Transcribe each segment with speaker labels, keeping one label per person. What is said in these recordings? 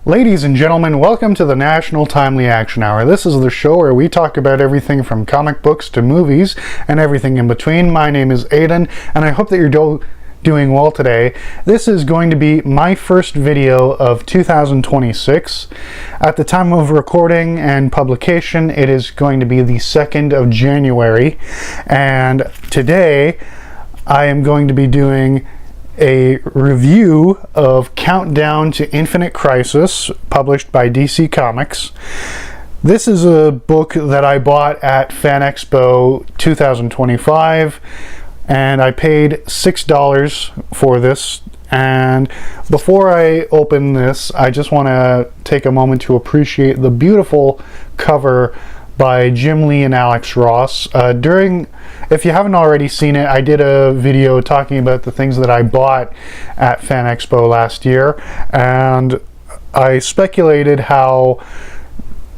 Speaker 1: Ladies and gentlemen, welcome to the National Timely Action Hour. This is the show where we talk about everything from comic books to movies and everything in between. My name is Aidan, and I hope that you're doing well today. This is going to be my first video of 2026. At the time of recording and publication, it is going to be the 2nd of January, and today I am going to be doing a review of Countdown to Infinite Crisis, published by DC Comics. This is a book that I bought at Fan Expo 2025, and I paid $6 for this. And before I open this, I just want to take a moment to appreciate the beautiful cover by Jim Lee and Alex Ross. If you haven't already seen it, I did a video talking about the things that I bought at Fan Expo last year, and I speculated how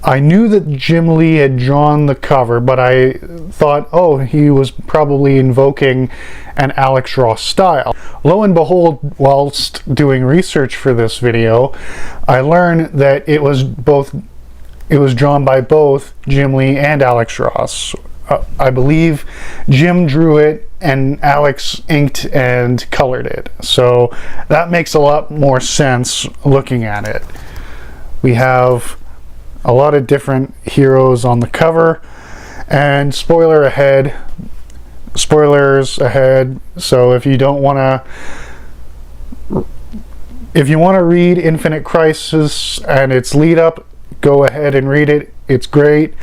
Speaker 1: I knew that Jim Lee had drawn the cover, but I thought, oh, he was probably invoking an Alex Ross style. Lo and behold, whilst doing research for this video, I learned that it was drawn by both Jim Lee and Alex Ross. I believe Jim drew it and Alex inked and colored it. So that makes a lot more sense looking at it. We have a lot of different heroes on the cover, and spoilers ahead. So if you want to read Infinite Crisis and its lead up, go ahead and read it. It's great,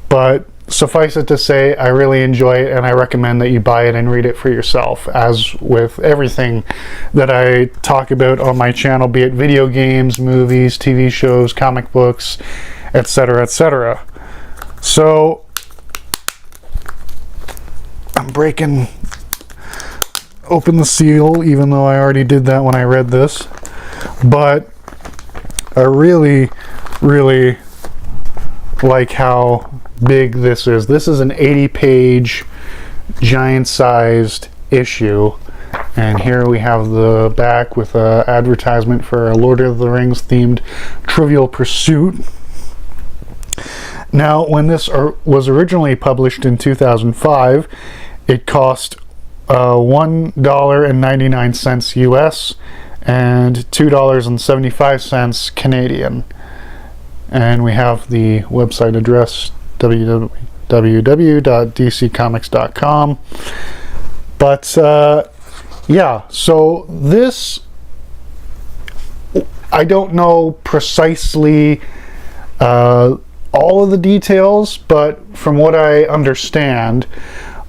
Speaker 1: but suffice it to say, I really enjoy it, and I recommend that you buy it and read it for yourself. As with everything that I talk about on my channel, be it video games, movies, TV shows, comic books, etc., etc. So I'm breaking open the seal, even though I already did that when I read this, but I really like how big this is. This is an 80-page giant-sized issue, and here we have the back with an advertisement for a Lord of the Rings themed Trivial Pursuit. Now, when this was originally published in 2005, it cost $1.99 US and $2.75 Canadian. And we have the website address, www.dccomics.com. But yeah, so this, I don't know precisely all of the details, but from what I understand,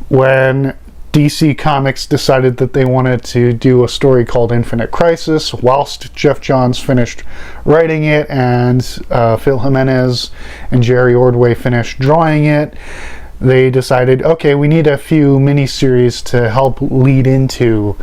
Speaker 1: when DC Comics decided that they wanted to do a story called Infinite Crisis, whilst Jeff Johns finished writing it and Phil Jimenez and Jerry Ordway finished drawing it, they decided, okay, we need a few miniseries to help lead into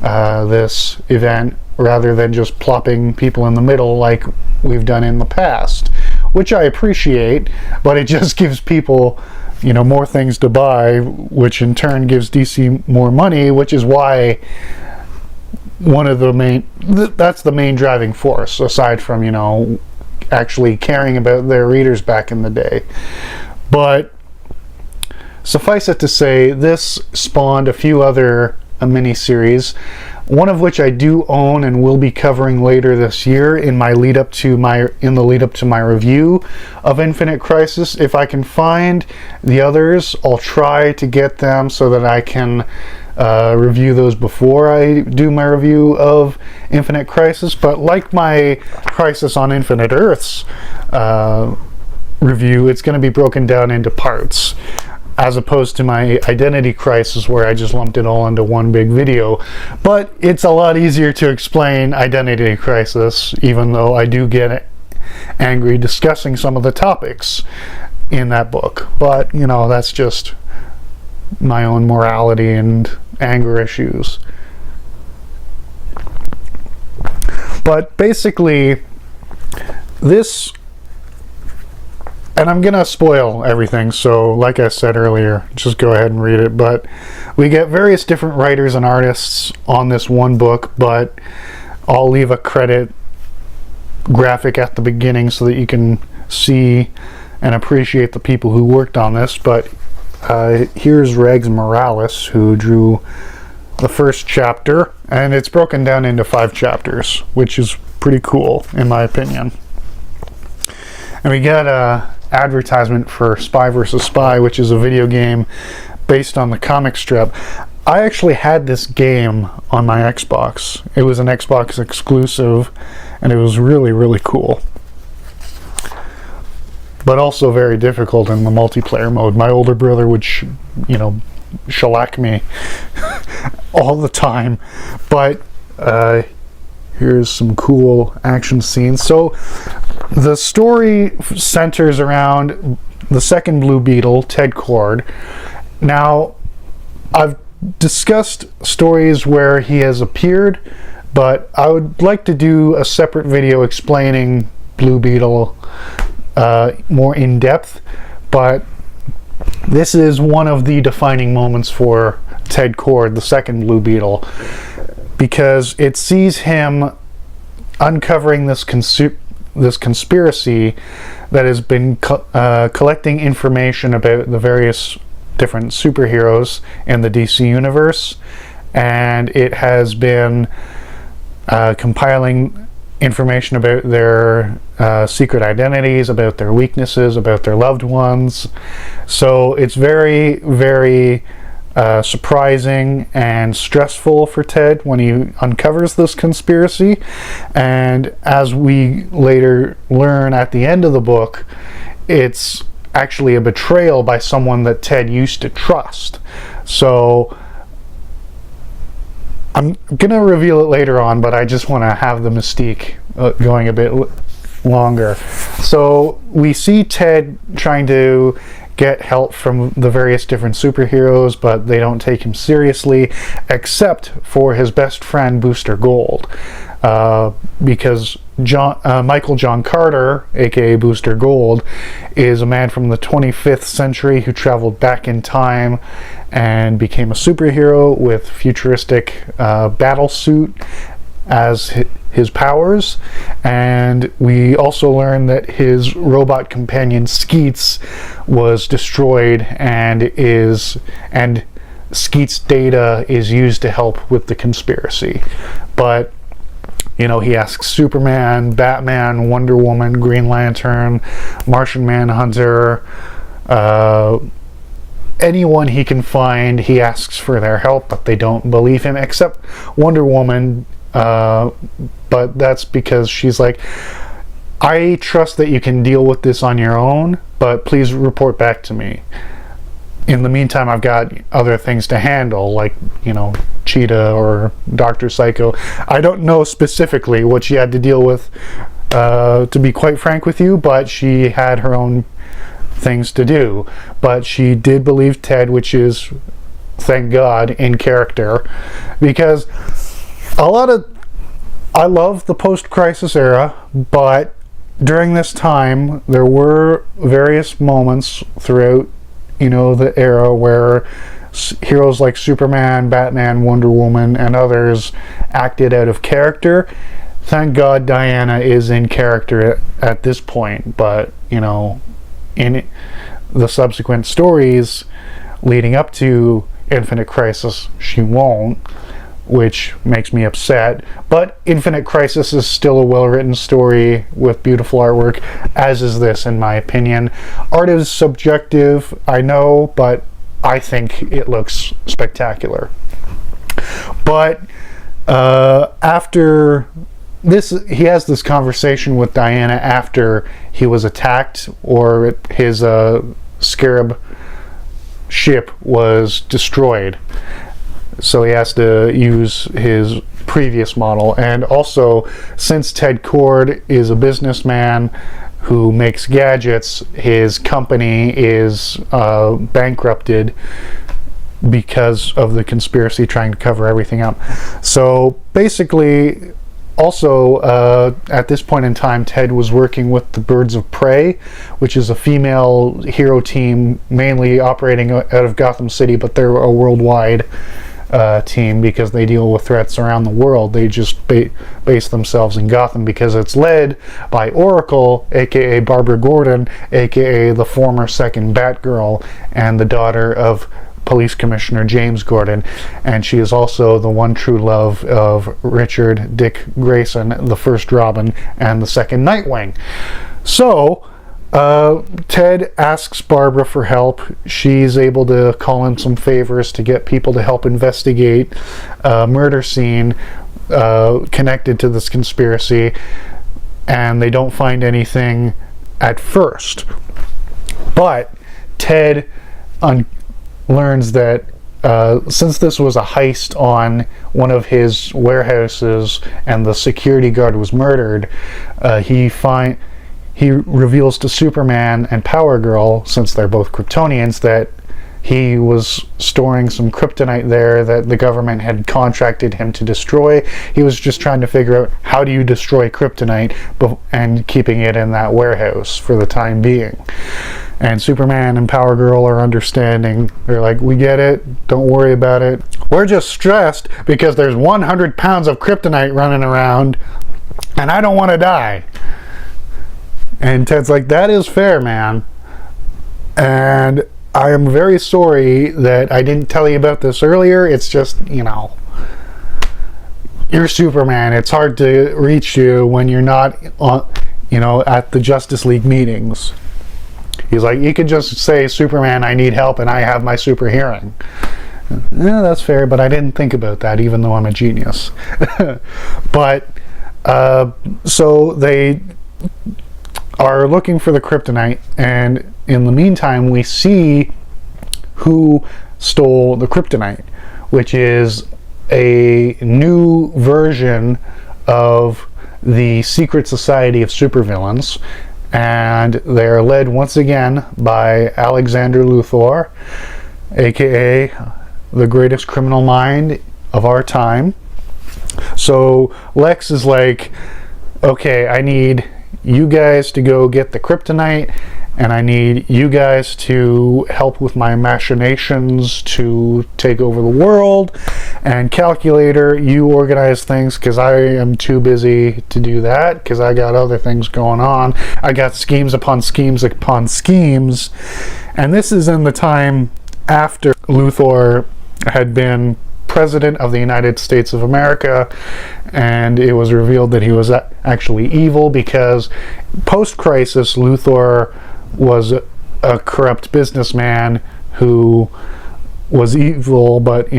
Speaker 1: this event, rather than just plopping people in the middle like we've done in the past, which I appreciate, but it just gives people more things to buy, which in turn gives DC more money, which is why that's the main driving force, aside from, actually caring about their readers back in the day. But suffice it to say, this spawned a few other miniseries, one of which I do own and will be covering later this year in the lead up to my review of Infinite Crisis. If I can find the others, I'll try to get them so that I can review those before I do my review of Infinite Crisis. But like my Crisis on Infinite Earths review, it's going to be broken down into parts, as opposed to my Identity Crisis, where I just lumped it all into one big video. But it's a lot easier to explain Identity Crisis, even though I do get angry discussing some of the topics in that book. But, that's just my own morality and anger issues. But basically, this, and I'm gonna spoil everything, so like I said earlier, just go ahead and read it. But we get various different writers and artists on this one book, but I'll leave a credit graphic at the beginning so that you can see and appreciate the people who worked on this. But here's Regs Morales, who drew the first chapter, and it's broken down into 5 chapters, which is pretty cool in my opinion. And we got a advertisement for Spy vs. Spy, which is a video game based on the comic strip. I actually had this game on my Xbox. It was an Xbox exclusive, and it was really, really cool. But also very difficult in the multiplayer mode. My older brother would, shellac me all the time. But here's some cool action scenes. So the story centers around the second Blue Beetle, Ted Cord. Now, I've discussed stories where he has appeared, but I would like to do a separate video explaining Blue Beetle more in depth. But this is one of the defining moments for Ted Cord, the second Blue Beetle, because it sees him uncovering this conspiracy that has been collecting information about the various different superheroes in the DC universe, and it has been compiling information about their secret identities, about their weaknesses, about their loved ones. So it's very, very surprising and stressful for Ted when he uncovers this conspiracy. And as we later learn at the end of the book, it's actually a betrayal by someone that Ted used to trust. So I'm gonna reveal it later on, but I just want to have the mystique going a bit longer. So we see Ted trying to get help from the various different superheroes, but they don't take him seriously, except for his best friend Booster Gold, because Michael John Carter, aka Booster Gold, is a man from the 25th century who traveled back in time and became a superhero with futuristic battle suit as his powers. And we also learn that his robot companion Skeets was destroyed, and Skeets' data is used to help with the conspiracy. But he asks Superman, Batman, Wonder Woman, Green Lantern, Martian Manhunter, anyone he can find, he asks for their help, but they don't believe him, except Wonder Woman. But that's because she's like, I trust that you can deal with this on your own, but please report back to me. In the meantime, I've got other things to handle, like, Cheetah or Dr. Psycho. I don't know specifically what she had to deal with, to be quite frank with you, but she had her own things to do. But she did believe Ted, which is, thank God, in character, because I love the post-crisis era, but during this time, there were various moments throughout the era where heroes like Superman, Batman, Wonder Woman, and others acted out of character. Thank God Diana is in character at this point, but in the subsequent stories leading up to Infinite Crisis, she won't, which makes me upset. But Infinite Crisis is still a well-written story with beautiful artwork, as is this, in my opinion. Art is subjective, I know, but I think it looks spectacular. But after this, he has this conversation with Diana after he was attacked, or his Scarab ship was destroyed. So he has to use his previous model. And also, since Ted Cord is a businessman who makes gadgets, his company is bankrupted because of the conspiracy trying to cover everything up. So basically, also at this point in time, Ted was working with the Birds of Prey, which is a female hero team mainly operating out of Gotham City, but they're a worldwide team because they deal with threats around the world. They just base themselves in Gotham because it's led by Oracle, aka Barbara Gordon, aka the former second Batgirl and the daughter of Police Commissioner James Gordon, and she is also the one true love of Richard Dick Grayson, the first Robin and the second Nightwing. So Ted asks Barbara for help. She's able to call in some favors to get people to help investigate a murder scene connected to this conspiracy, and they don't find anything at first. But Ted learns that since this was a heist on one of his warehouses and the security guard was murdered, he reveals to Superman and Power Girl, since they're both Kryptonians, that he was storing some kryptonite there that the government had contracted him to destroy. He was just trying to figure out how do you destroy kryptonite and keeping it in that warehouse for the time being. And Superman and Power Girl are understanding. They're like, we get it, don't worry about it. We're just stressed because there's 100 pounds of kryptonite running around and I don't want to die. And Ted's like, that is fair, man. And I am very sorry that I didn't tell you about this earlier. It's just, you're Superman. It's hard to reach you when you're not at the Justice League meetings. He's like, you could just say, Superman, I need help, and I have my super hearing. Yeah, that's fair, but I didn't think about that, even though I'm a genius. But, so they are looking for the kryptonite, and in the meantime we see who stole the kryptonite, which is a new version of the secret society of supervillains, and they're led once again by Alexander Luthor, aka the greatest criminal mind of our time. So Lex is like, okay, I need you guys to go get the kryptonite, and I need you guys to help with my machinations to take over the world. And Calculator, you organize things because I am too busy to do that because I got other things going on. I got schemes upon schemes upon schemes. And this is in the time after Luthor had been President of the United States of America, and it was revealed that he was actually evil because post-crisis Luthor was a corrupt businessman who was evil but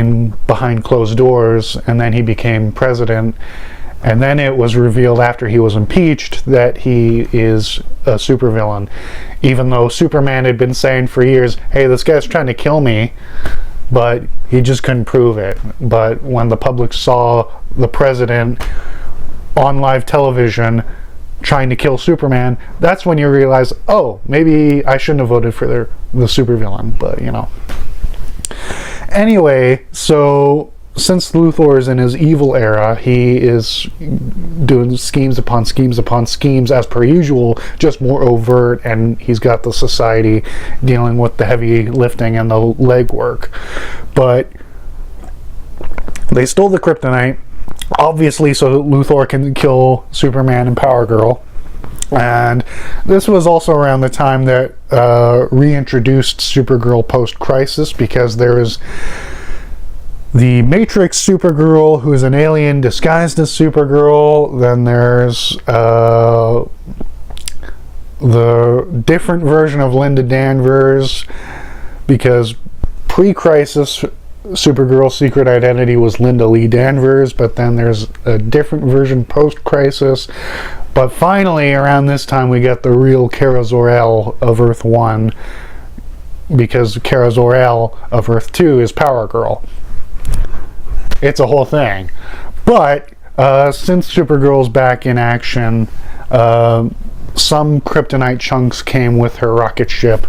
Speaker 1: behind closed doors, and then he became president, and then it was revealed after he was impeached that he is a supervillain, even though Superman had been saying for years, hey, this guy's trying to kill me, but he just couldn't prove it. But when the public saw the president on live television trying to kill Superman, that's when you realize, oh, maybe I shouldn't have voted for the supervillain, but Anyway, so since Luthor is in his evil era, he is doing schemes upon schemes upon schemes as per usual, just more overt, and he's got the society dealing with the heavy lifting and the legwork. But they stole the kryptonite, obviously, so Luthor can kill Superman and Power Girl. And this was also around the time that reintroduced Supergirl post-crisis, because there is the Matrix Supergirl, who is an alien disguised as Supergirl. Then there's the different version of Linda Danvers, because pre-crisis Supergirl's secret identity was Linda Lee Danvers, but then there's a different version post-crisis. But finally, around this time, we get the real Kara Zor-El of Earth 1, because Kara Zor-El of Earth 2 is Power Girl. It's a whole thing. But since Supergirl's back in action, some kryptonite chunks came with her rocket ship,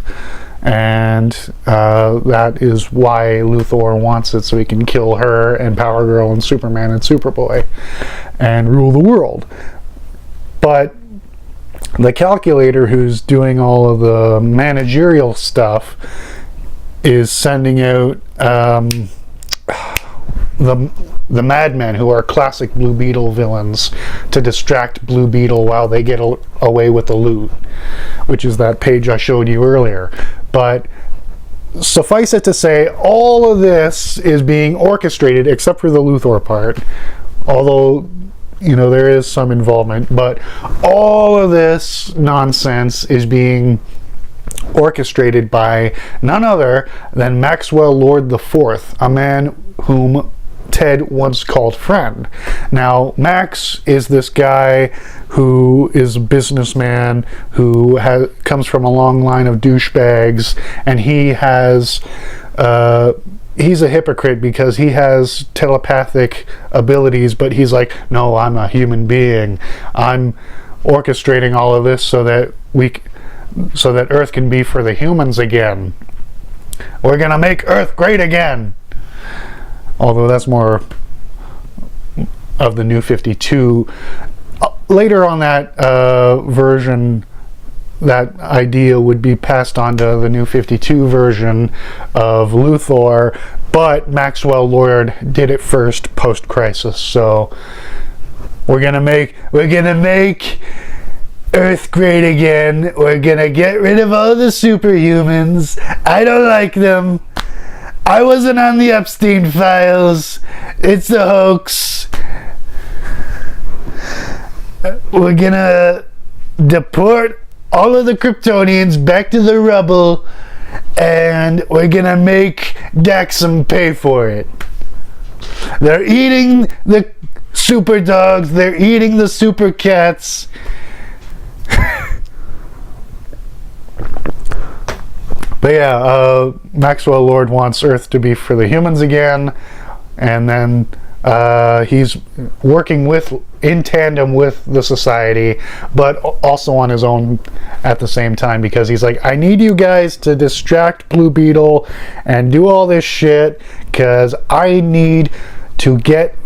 Speaker 1: and that is why Luthor wants it, so he can kill her and Power Girl and Superman and Superboy and rule the world. But the Calculator, who's doing all of the managerial stuff, is sending out the Madmen, who are classic Blue Beetle villains, to distract Blue Beetle while they get away with the loot, which is that page I showed you earlier. But suffice it to say, all of this is being orchestrated, except for the Luthor part, although, you know, there is some involvement, but all of this nonsense is being orchestrated by none other than Maxwell Lord IV, a man whom Ted once called friend. Now, Max is this guy who is a businessman who comes from a long line of douchebags, and he has he's a hypocrite because he has telepathic abilities, but he's like, no, I'm a human being. I'm orchestrating all of this so that Earth can be for the humans again. We're gonna make Earth great again. Although that's more of the New 52. Later on, that version, that idea would be passed on to the New 52 version of Luthor, but Maxwell Lord did it first post-crisis. So we're gonna make Earth great again. We're gonna get rid of all the superhumans. I don't like them. I wasn't on the Epstein files. It's a hoax. We're gonna deport all of the Kryptonians back to the rubble, and we're gonna make Daxam pay for it. They're eating the super dogs. They're eating the super cats. But yeah, Maxwell Lord wants Earth to be for the humans again, and then he's working in tandem with the society, but also on his own at the same time, because he's like, I need you guys to distract Blue Beetle and do all this shit, because I need to get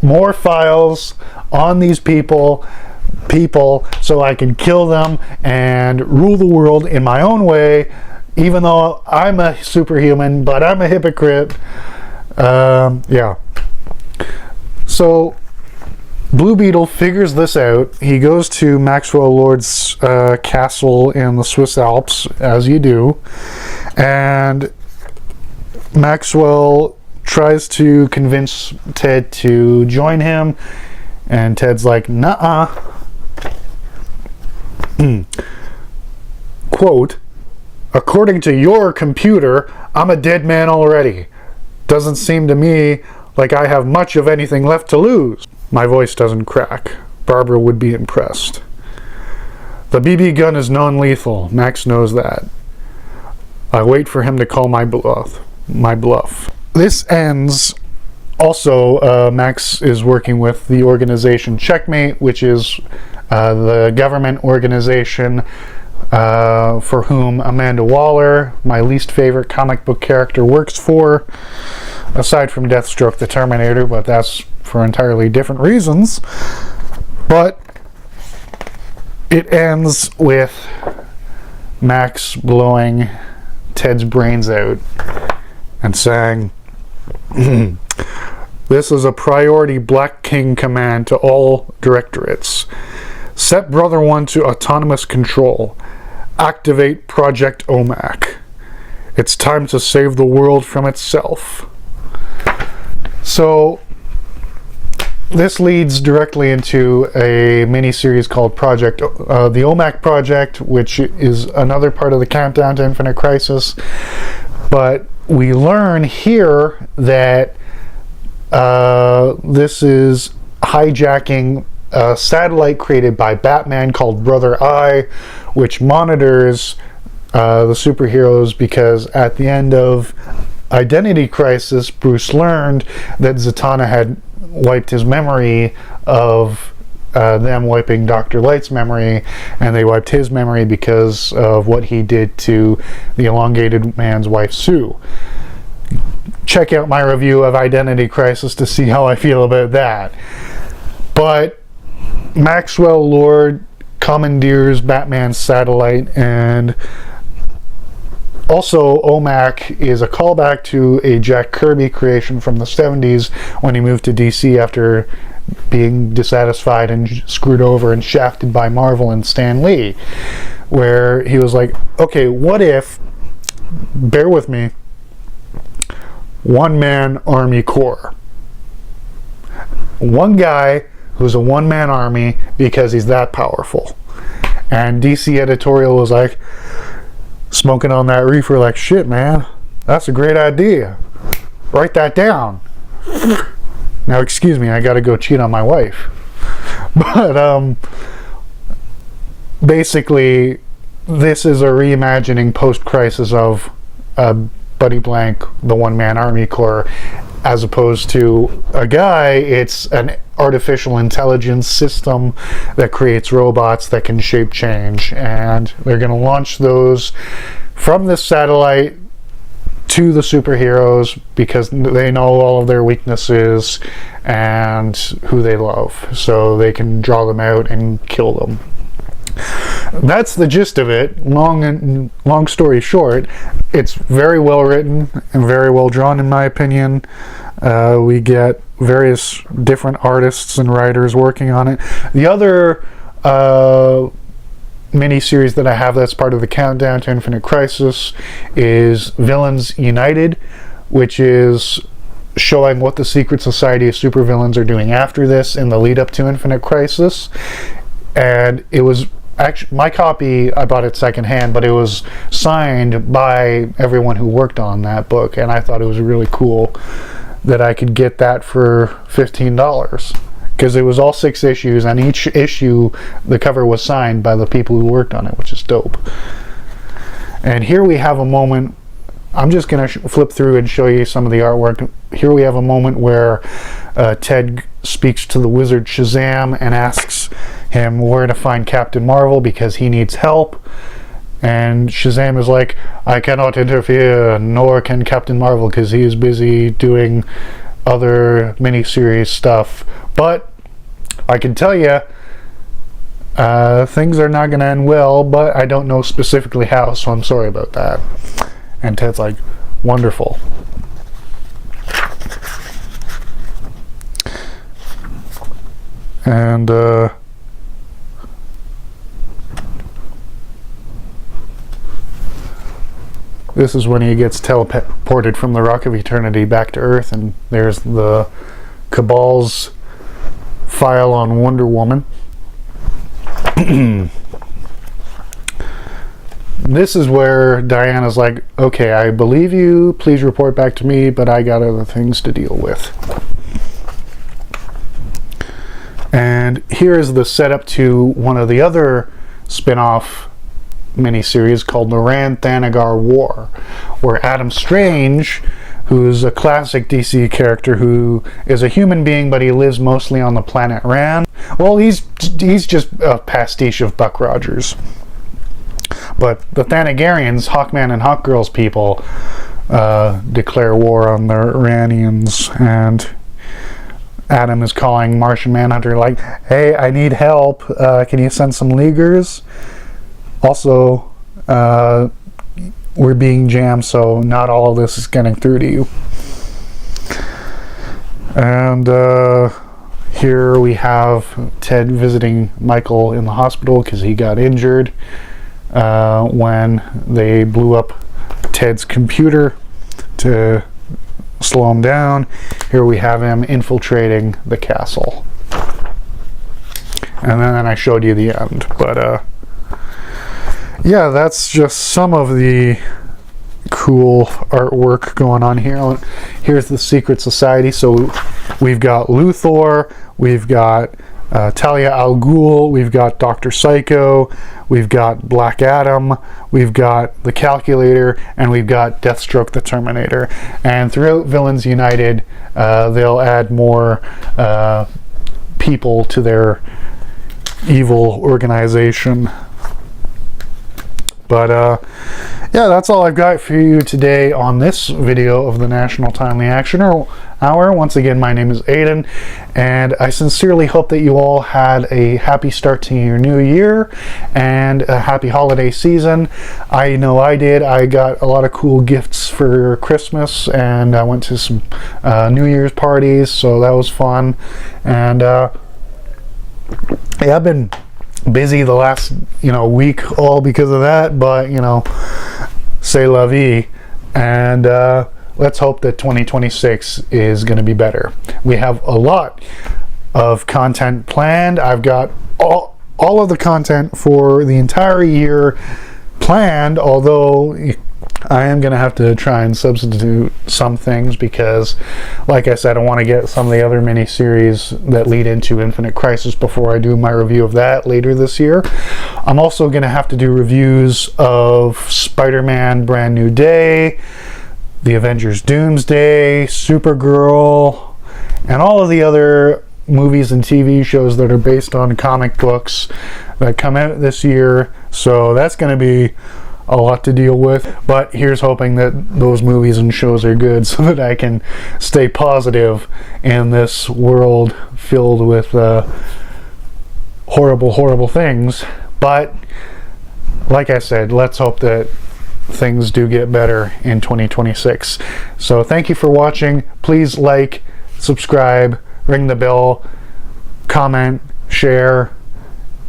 Speaker 1: more files on these people so I can kill them and rule the world in my own way, even though I'm a superhuman, but I'm a hypocrite. Yeah. So Blue Beetle figures this out. He goes to Maxwell Lord's castle in the Swiss Alps, as you do, and Maxwell tries to convince Ted to join him, and Ted's like, nuh-uh. Quote, according to your computer, I'm a dead man already. Doesn't seem to me like I have much of anything left to lose. My voice doesn't crack. Barbara would be impressed. The BB gun is non-lethal. Max knows that. I wait for him to call my bluff. This ends. Also, Max is working with the organization Checkmate, which is the government organization for whom Amanda Waller, my least favorite comic book character, works for, aside from Deathstroke the Terminator, but that's for entirely different reasons. But it ends with Max blowing Ted's brains out and saying, this is a priority Black King command to all directorates. Set Brother 1 to autonomous control. Activate Project OMAC. It's time to save the world from itself. So this leads directly into a mini-series called the OMAC Project, which is another part of the Countdown to Infinite Crisis. But we learn here that this is hijacking a satellite created by Batman called Brother Eye, which monitors the superheroes, because at the end of Identity Crisis, Bruce learned that Zatanna had wiped his memory of them wiping Dr. Light's memory, and they wiped his memory because of what he did to the elongated man's wife, Sue. Check out my review of Identity Crisis to see how I feel about that. But Maxwell Lord commandeers Batman's satellite and Also, OMAC is a callback to a Jack Kirby creation from the 70s when he moved to DC after being dissatisfied and screwed over and shafted by Marvel and Stan Lee, where he was like, okay, what if, bear with me, one-man army corps. One guy who's a one-man army because he's that powerful. And DC editorial was like, smoking on that reefer like, shit, man, that's a great idea. Write that down. Now, excuse me, I gotta go cheat on my wife. But, basically, this is a reimagining post-crisis of Buddy Blank, the one-man army corps. As opposed to a guy, it's an artificial intelligence system that creates robots that can shape change. And they're going to launch those from this satellite to the superheroes because they know all of their weaknesses and who they love. So they can draw them out and kill them. That's the gist of it. Long story short, it's very well written and very well drawn, in my opinion. We get various different artists and writers working on it. The other mini-series that I have that's part of the Countdown to Infinite Crisis is Villains United, which is showing what the secret society of supervillains are doing after this in the lead up to Infinite Crisis. And it was actually, my copy, I bought it secondhand, but it was signed by everyone who worked on that book, and I thought it was really cool that I could get that for $15, because it was all 6 issues, and each issue, the cover was signed by the people who worked on it, which is dope. And here we have a moment, I'm just going to flip through and show you some of the artwork. Here we have a moment where Ted speaks to the wizard Shazam and asks him where to find Captain Marvel because he needs help. And Shazam is like, I cannot interfere, nor can Captain Marvel because he is busy doing other miniseries stuff. But I can tell you, things are not going to end well, but I don't know specifically how, so I'm sorry about that. And Ted's like, wonderful. And this is when he gets teleported from the Rock of Eternity back to Earth, and there's the Cabal's file on Wonder Woman. This is where Diana's like, okay, I believe you, please report back to me, but I got other things to deal with. And here is the setup to one of the other spin-off miniseries called the Rann-Thanagar War, where Adam Strange, who's a classic DC character who is a human being, but he lives mostly on the planet Rann. Well, he's just a pastiche of Buck Rogers. But the Thanagarians, Hawkman and Hawkgirl's people, declare war on the Rannians, and Adam is calling Martian Manhunter like, hey, I need help. Can you send some Leaguers? Also, we're being jammed, so not all of this is getting through to you. And here we have Ted visiting Michael in the hospital because he got injured when they blew up Ted's computer to slow him down. Here we have him infiltrating the castle. And then I showed you the end. But yeah, that's just some of the cool artwork going on here. Here's the Secret Society. So we've got Luthor, we've got Talia al Ghul, we've got Dr. Psycho, we've got Black Adam, we've got the Calculator, and we've got Deathstroke the Terminator. And throughout Villains United, they'll add more people to their evil organization. But yeah, that's all I've got for you today on this video of the National Timely Actioner. Hour. Once again, my name is Aiden, and I sincerely hope that you all had a happy start to your new year and a happy holiday season. I know I did. I got a lot of cool gifts for Christmas, and I went to some New Year's parties, so that was fun. And yeah, I've been busy the last week all because of that, but c'est la vie. And let's hope that 2026 is going to be better. We have a lot of content planned. I've got all of the content for the entire year planned, although I am going to have to try and substitute some things because, like I said, I want to get some of the other mini-series that lead into Infinite Crisis before I do my review of that later this year. I'm also going to have to do reviews of Spider-Man Brand New Day, The Avengers Doomsday, Supergirl, and all of the other movies and TV shows that are based on comic books that come out this year. So that's going to be a lot to deal with, but here's hoping that those movies and shows are good so that I can stay positive in this world filled with horrible things. But like I said, let's hope that things do get better in 2026. So thank you for watching. Please like, subscribe, ring the bell, comment, share.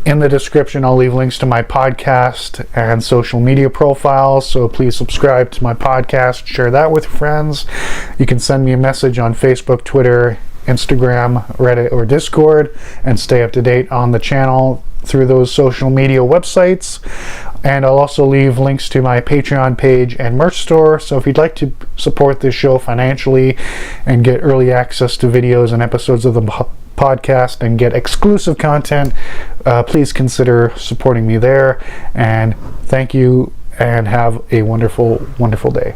Speaker 1: In the description, I'll leave links to my podcast and social media profiles, so please subscribe to my podcast, share that with friends. You can send me a message on Facebook, Twitter, Instagram, Reddit, or Discord, and stay up to date on the channel through those social media websites. And I'll also leave links to my Patreon page and merch store, so if you'd like to support this show financially and get early access to videos and episodes of the podcast and get exclusive content, please consider supporting me there. And thank you, and have a wonderful day.